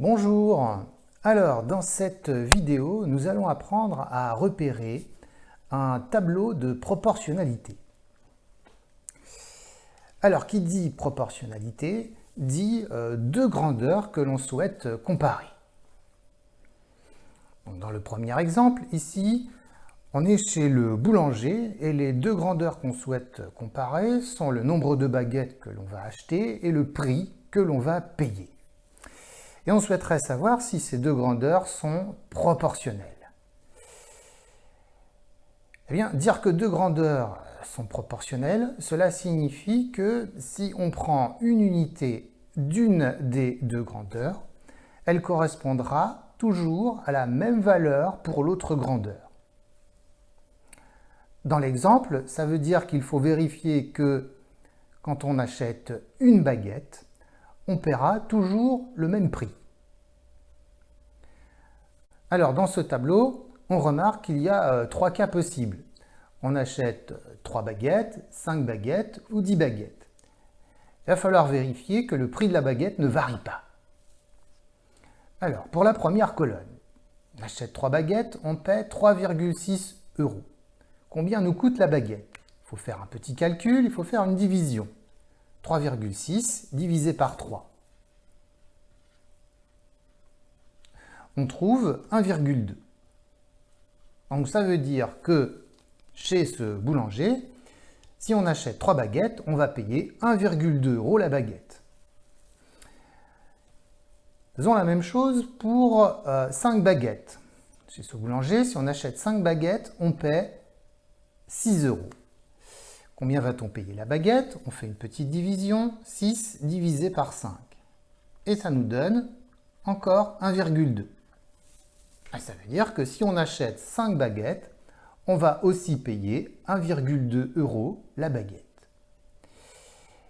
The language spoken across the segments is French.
Bonjour. Alors, dans cette vidéo, nous allons apprendre à repérer un tableau de proportionnalité. Alors, qui dit proportionnalité dit deux grandeurs que l'on souhaite comparer. Donc, dans le premier exemple, ici, on est chez le boulanger et les deux grandeurs qu'on souhaite comparer sont le nombre de baguettes que l'on va acheter et le prix que l'on va payer. Et on souhaiterait savoir si ces deux grandeurs sont proportionnelles. Eh bien, dire que deux grandeurs sont proportionnelles, cela signifie que si on prend une unité d'une des deux grandeurs, elle correspondra toujours à la même valeur pour l'autre grandeur. Dans l'exemple, ça veut dire qu'il faut vérifier que quand on achète une baguette, on paiera toujours le même prix. Alors, dans ce tableau, on remarque qu'il y a trois cas possibles. On achète 3 baguettes, 5 baguettes ou 10 baguettes. Il va falloir vérifier que le prix de la baguette ne varie pas. Alors, pour la première colonne, on achète 3 baguettes, on paie 3,6 €. Combien nous coûte la baguette? Il faut faire un petit calcul, il faut faire une division. 3,6 divisé par 3. On trouve 1,2. Donc ça veut dire que chez ce boulanger, si on achète 3 baguettes, on va payer 1,2 € la baguette. Faisons la même chose pour 5 baguettes. Chez ce boulanger, si on achète 5 baguettes, on paie 6 €. Combien va-t-on payer la baguette? On fait une petite division, 6 divisé par 5. Et ça nous donne encore 1,2. Ça veut dire que si on achète 5 baguettes, on va aussi payer 1,2 € la baguette.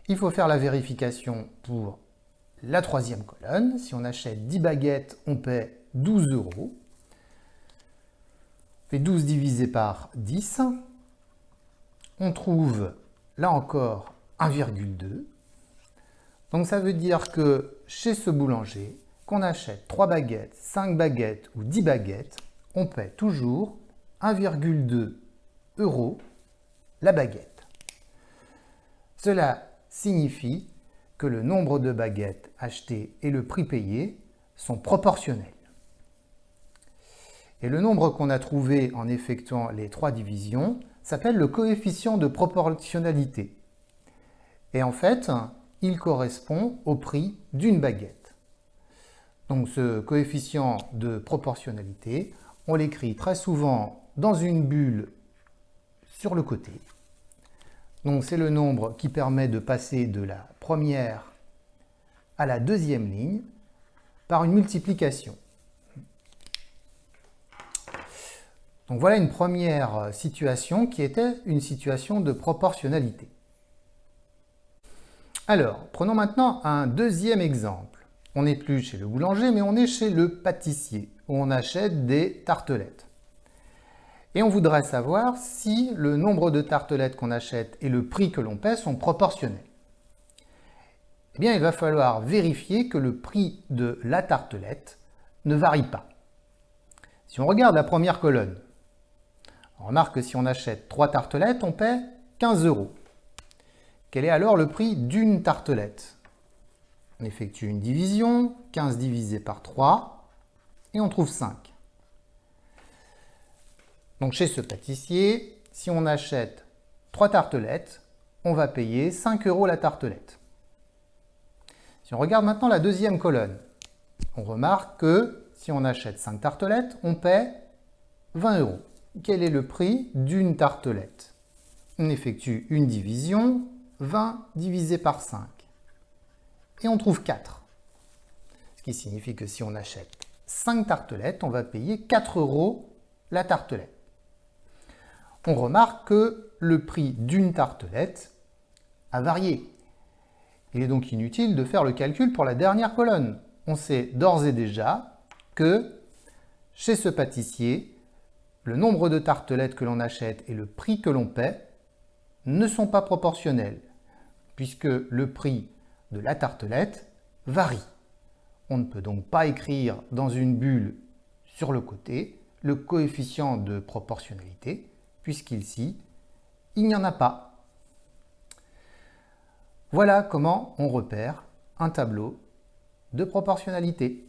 Il faut faire la vérification pour la troisième colonne. Si on achète 10 baguettes, on paie 12 €. On fait 12 divisé par 10. On trouve, là encore, 1,2. Donc ça veut dire que chez ce boulanger, qu'on achète 3 baguettes, 5 baguettes ou 10 baguettes, on paie toujours 1,2 € la baguette. Cela signifie que le nombre de baguettes achetées et le prix payé sont proportionnels. Et le nombre qu'on a trouvé en effectuant les 3 divisions s'appelle le coefficient de proportionnalité. Et en fait, il correspond au prix d'une baguette. Donc ce coefficient de proportionnalité, on l'écrit très souvent dans une bulle sur le côté. Donc c'est le nombre qui permet de passer de la première à la deuxième ligne par une multiplication. Donc voilà une première situation qui était une situation de proportionnalité. Alors, prenons maintenant un deuxième exemple. On n'est plus chez le boulanger, mais on est chez le pâtissier, où on achète des tartelettes. Et on voudrait savoir si le nombre de tartelettes qu'on achète et le prix que l'on paie sont proportionnels. Eh bien, il va falloir vérifier que le prix de la tartelette ne varie pas. Si on regarde la première colonne, on remarque que si on achète 3 tartelettes, on paie 15 €. Quel est alors le prix d'une tartelette? On effectue une division, 15 divisé par 3, et on trouve 5. Donc chez ce pâtissier, si on achète 3 tartelettes, on va payer 5 € la tartelette. Si on regarde maintenant la deuxième colonne, on remarque que si on achète 5 tartelettes, on paie 20 €. Quel est le prix d'une tartelette? On effectue une division, 20 divisé par 5. Et on trouve 4. Ce qui signifie que si on achète 5 tartelettes, on va payer 4 € la tartelette. On remarque que le prix d'une tartelette a varié. Il est donc inutile de faire le calcul pour la dernière colonne. On sait d'ores et déjà que chez ce pâtissier, le nombre de tartelettes que l'on achète et le prix que l'on paie ne sont pas proportionnels, puisque le prix de la tartelette varie. On ne peut donc pas écrire dans une bulle sur le côté le coefficient de proportionnalité, puisqu'ici, il n'y en a pas. Voilà comment on repère un tableau de proportionnalité.